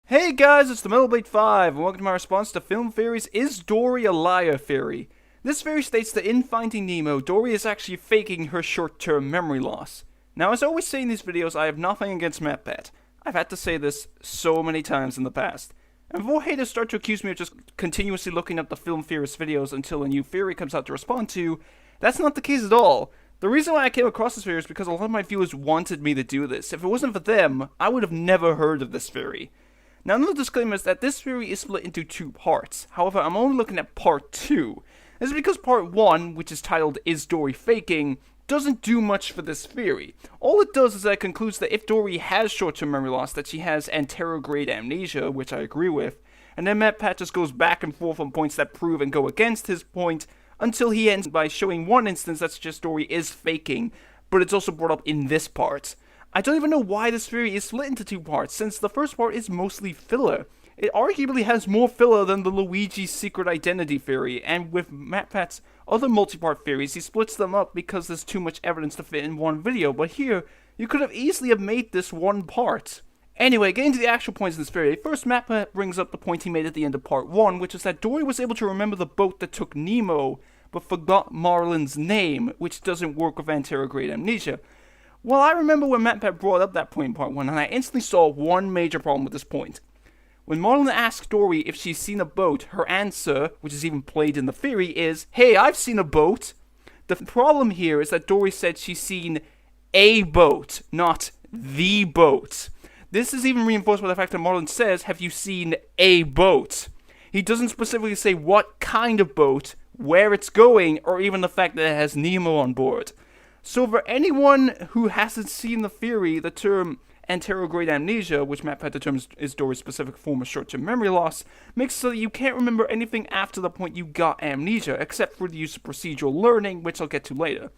Hey guys, it's the Metal 5, and welcome to my response to Film Theory's Is Dory a Liar theory. This theory states that in Finding Nemo, Dory is actually faking her short-term memory loss. Now, as I always say in these videos, I have nothing against MatPat. I've had to say this so many times in the past. And before haters start to accuse me of just continuously looking up the film theorist videos until a new theory comes out to respond to, that's not the case at all. The reason why I came across this theory is because a lot of my viewers wanted me to do this. If it wasn't for them, I would have never heard of this theory. Now, another disclaimer is that this theory is split into two parts. However, I'm only looking at part 2. This is because part 1, which is titled Is Dory Faking, doesn't do much for this theory. All it does is that it concludes that if Dory has short-term memory loss, that she has anterograde amnesia, which I agree with, and then MatPat just goes back and forth on points that prove and go against his point, until he ends by showing one instance that suggests Dory is faking, but it's also brought up in this part. I don't even know why this theory is split into two parts, since the first part is mostly filler. It arguably has more filler than the Luigi's secret identity theory, and with MatPat's other multi-part theories, he splits them up because there's too much evidence to fit in one video, but here, you could have easily have made this one part. Anyway, getting to the actual points in this theory, first MatPat brings up the point he made at the end of part 1, which is that Dory was able to remember the boat that took Nemo, but forgot Marlin's name, which doesn't work with anterograde amnesia. Well, I remember when MatPat brought up that point in part 1, and I instantly saw one major problem with this point. When Marlin asks Dory if she's seen a boat, her answer, which is even played in the theory, is, "Hey, I've seen a boat." The problem here is that Dory said she's seen a boat, not the boat. This is even reinforced by the fact that Marlin says, "Have you seen a boat?" He doesn't specifically say what kind of boat, where it's going, or even the fact that it has Nemo on board. So for anyone who hasn't seen the theory, the term anterograde amnesia, which MatPat determines is Dory's specific form of short-term memory loss, makes so that you can't remember anything after the point you got amnesia, except for the use of procedural learning, which I'll get to later.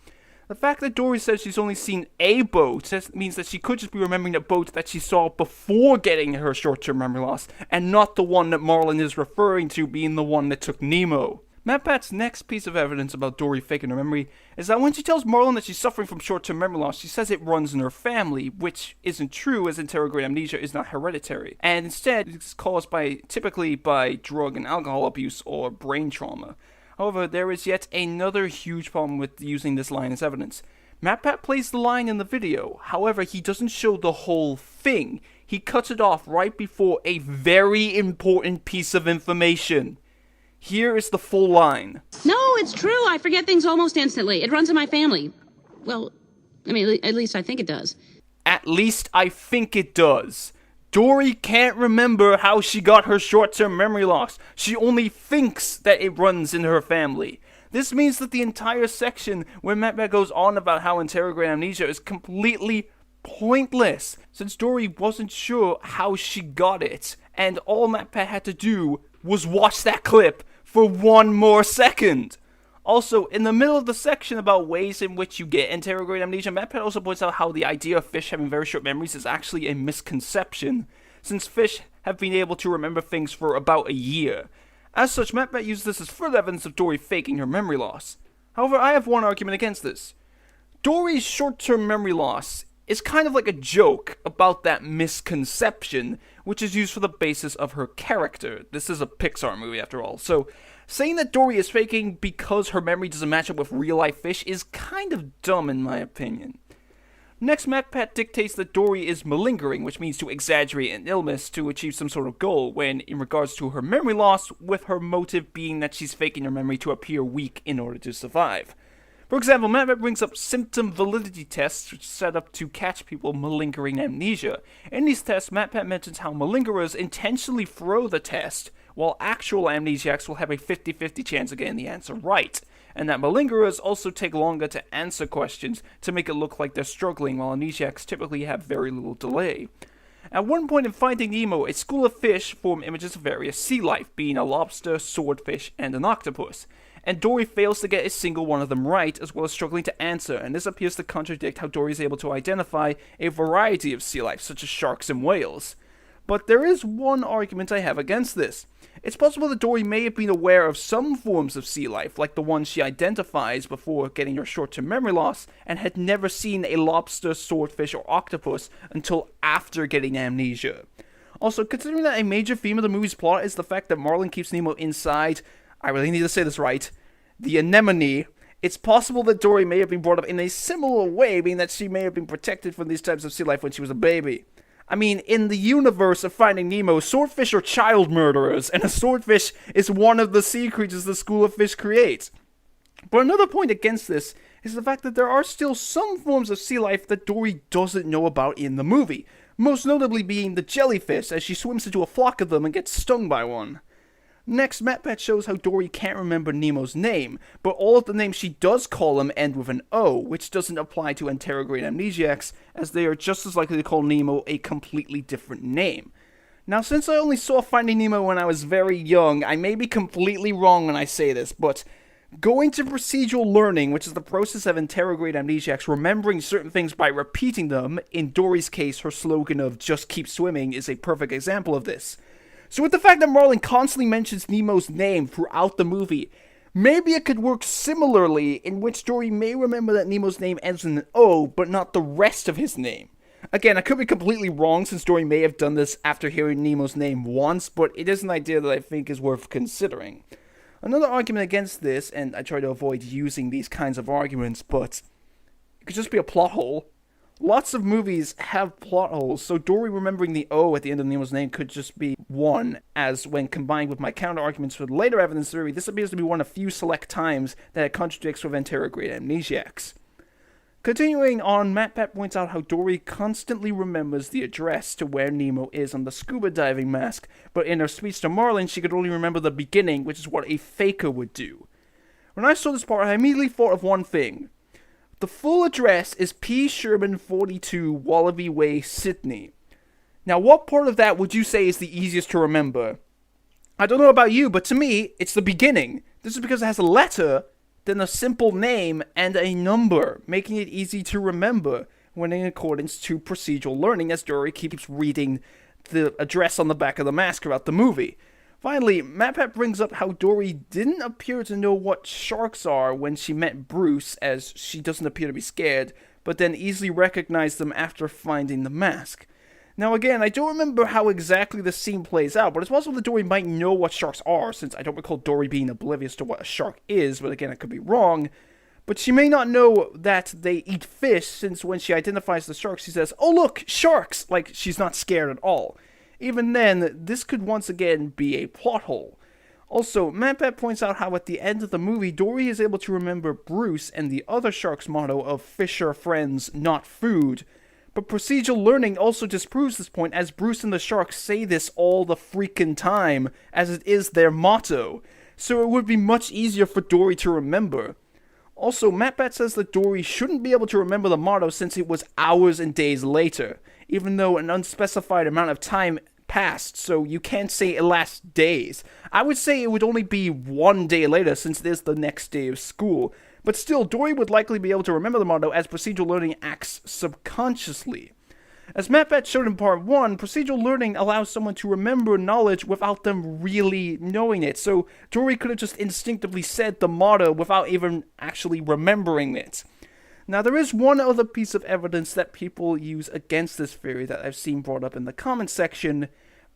The fact that Dory says she's only seen a boat means that she could just be remembering a boat that she saw before getting her short-term memory loss, and not the one that Marlin is referring to being the one that took Nemo. MatPat's next piece of evidence about Dory faking her memory is that when she tells Marlin that she's suffering from short-term memory loss, she says it runs in her family, which isn't true, as anterograde amnesia is not hereditary, and instead it's caused typically by drug and alcohol abuse or brain trauma. However, there is yet another huge problem with using this line as evidence. MatPat plays the line in the video, however, he doesn't show the whole thing. He cuts it off right before a very important piece of information. Here is the full line. No, it's true. I forget things almost instantly. It runs in my family. Well, I mean, at least I think it does. At least I think it does. Dory can't remember how she got her short-term memory loss. She only thinks that it runs in her family. This means that the entire section where MatPat goes on about how anterograde amnesia is completely pointless, since Dory wasn't sure how she got it, and all MatPat had to do was watch that clip for one more second. Also, in the middle of the section about ways in which you get anterograde amnesia, MatPat also points out how the idea of fish having very short memories is actually a misconception, since fish have been able to remember things for about a year. As such, MatPat uses this as further evidence of Dory faking her memory loss. However, I have one argument against this. Dory's short-term memory loss is kind of like a joke about that misconception, which is used for the basis of her character. This is a Pixar movie after all, so saying that Dory is faking because her memory doesn't match up with real-life fish is kind of dumb in my opinion. Next, MatPat dictates that Dory is malingering, which means to exaggerate an illness to achieve some sort of goal, when in regards to her memory loss, with her motive being that she's faking her memory to appear weak in order to survive. For example, MatPat brings up symptom validity tests, which are set up to catch people malingering amnesia. In these tests, MatPat mentions how malingerers intentionally throw the test, while actual amnesiacs will have a 50-50 chance of getting the answer right, and that malingerers also take longer to answer questions to make it look like they're struggling, while amnesiacs typically have very little delay. At one point in Finding Nemo, a school of fish form images of various sea life, being a lobster, swordfish, and an octopus. And Dory fails to get a single one of them right, as well as struggling to answer, and this appears to contradict how Dory is able to identify a variety of sea life, such as sharks and whales. But there is one argument I have against this. It's possible that Dory may have been aware of some forms of sea life, like the one she identifies before getting her short-term memory loss, and had never seen a lobster, swordfish, or octopus until after getting amnesia. Also, considering that a major theme of the movie's plot is the fact that Marlin keeps Nemo inside, I really need to say this right, the anemone, it's possible that Dory may have been brought up in a similar way, being that she may have been protected from these types of sea life when she was a baby. I mean, in the universe of Finding Nemo, swordfish are child murderers, and a swordfish is one of the sea creatures the School of Fish creates. But another point against this is the fact that there are still some forms of sea life that Dory doesn't know about in the movie, most notably being the jellyfish, as she swims into a flock of them and gets stung by one. Next, MatPat shows how Dory can't remember Nemo's name, but all of the names she does call him end with an O, which doesn't apply to anterograde amnesiacs, as they are just as likely to call Nemo a completely different name. Now, since I only saw Finding Nemo when I was very young, I may be completely wrong when I say this, but going to procedural learning, which is the process of anterograde amnesiacs remembering certain things by repeating them, in Dory's case, her slogan of "just keep swimming" is a perfect example of this. So with the fact that Marlin constantly mentions Nemo's name throughout the movie, maybe it could work similarly, in which Dory may remember that Nemo's name ends in an O, but not the rest of his name. Again, I could be completely wrong, since Dory may have done this after hearing Nemo's name once, but it is an idea that I think is worth considering. Another argument against this, and I try to avoid using these kinds of arguments, but it could just be a plot hole. Lots of movies have plot holes, so Dory remembering the O at the end of Nemo's name could just be one, as when combined with my counter-arguments for the later evidence theory, this appears to be one of few select times that it contradicts with anterograde amnesiacs. Continuing on, MatPat points out how Dory constantly remembers the address to where Nemo is on the scuba diving mask, but in her speech to Marlin, she could only remember the beginning, which is what a faker would do. When I saw this part, I immediately thought of one thing. The full address is P. Sherman 42, Wallaby Way, Sydney. Now, what part of that would you say is the easiest to remember? I don't know about you, but to me, it's the beginning. This is because it has a letter, then a simple name, and a number, making it easy to remember when in accordance to procedural learning, as Dory keeps reading the address on the back of the mask throughout the movie. Finally, MatPat brings up how Dory didn't appear to know what sharks are when she met Bruce, as she doesn't appear to be scared, but then easily recognized them after finding the mask. Now again, I don't remember how exactly the scene plays out, but it's possible that Dory might know what sharks are, since I don't recall Dory being oblivious to what a shark is, but again, I could be wrong. But she may not know that they eat fish, since when she identifies the sharks, she says, "Oh look, sharks!" like she's not scared at all. Even then, this could once again be a plot hole. Also, MatPat points out how at the end of the movie, Dory is able to remember Bruce and the other shark's motto of "Fish are friends, not food." But procedural learning also disproves this point, as Bruce and the sharks say this all the freaking time, as it is their motto. So it would be much easier for Dory to remember. Also, MatPat says that Dory shouldn't be able to remember the motto since it was hours and days later, even though an unspecified amount of time passed, so you can't say it lasts days. I would say it would only be 1 day later since it is the next day of school, but still, Dory would likely be able to remember the motto as procedural learning acts subconsciously. As MatPat showed in part 1, procedural learning allows someone to remember knowledge without them really knowing it, so Dory could have just instinctively said the motto without even actually remembering it. Now, there is one other piece of evidence that people use against this theory that I've seen brought up in the comment section,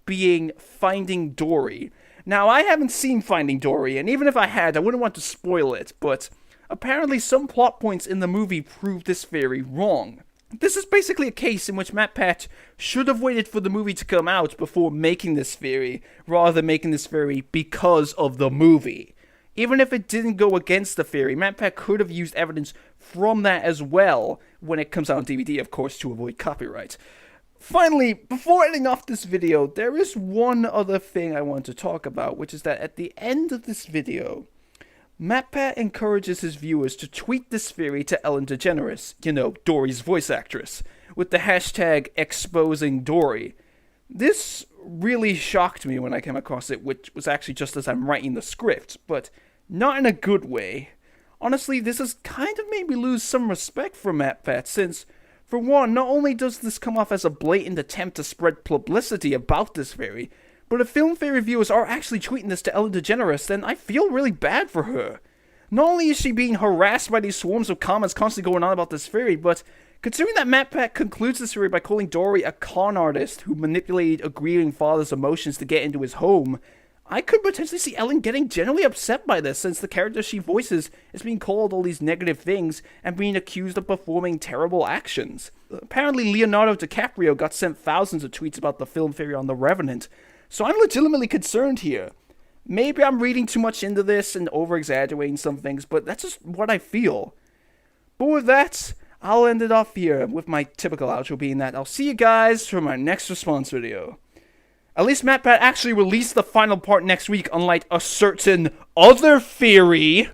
being Finding Dory. Now, I haven't seen Finding Dory, and even if I had, I wouldn't want to spoil it, but apparently some plot points in the movie prove this theory wrong. This is basically a case in which MatPat should have waited for the movie to come out before making this theory, rather than making this theory because of the movie. Even if it didn't go against the theory, MatPat could have used evidence from that as well, when it comes out on DVD, of course, to avoid copyright. Finally, before ending off this video, there is one other thing I want to talk about, which is that at the end of this video, MatPat encourages his viewers to tweet this theory to Ellen DeGeneres, Dory's voice actress, with the hashtag #exposingDory. This really shocked me when I came across it, which was actually just as I'm writing the script, but not in a good way. Honestly, this has kind of made me lose some respect for MatPat, since, for one, not only does this come off as a blatant attempt to spread publicity about this theory, but if film theory viewers are actually tweeting this to Ellen DeGeneres, then I feel really bad for her. Not only is she being harassed by these swarms of comments constantly going on about this theory, but Considering that MatPat concludes the story by calling Dory a con artist who manipulated a grieving father's emotions to get into his home, I could potentially see Ellen getting generally upset by this, since the character she voices is being called all these negative things and being accused of performing terrible actions. Apparently Leonardo DiCaprio got sent thousands of tweets about the film theory on The Revenant, so I'm legitimately concerned here. Maybe I'm reading too much into this and over-exaggerating some things, but that's just what I feel. But with that, I'll end it off here with my typical outro being that I'll see you guys for my next response video. At least MatPat actually released the final part next week, unlike a certain other theory.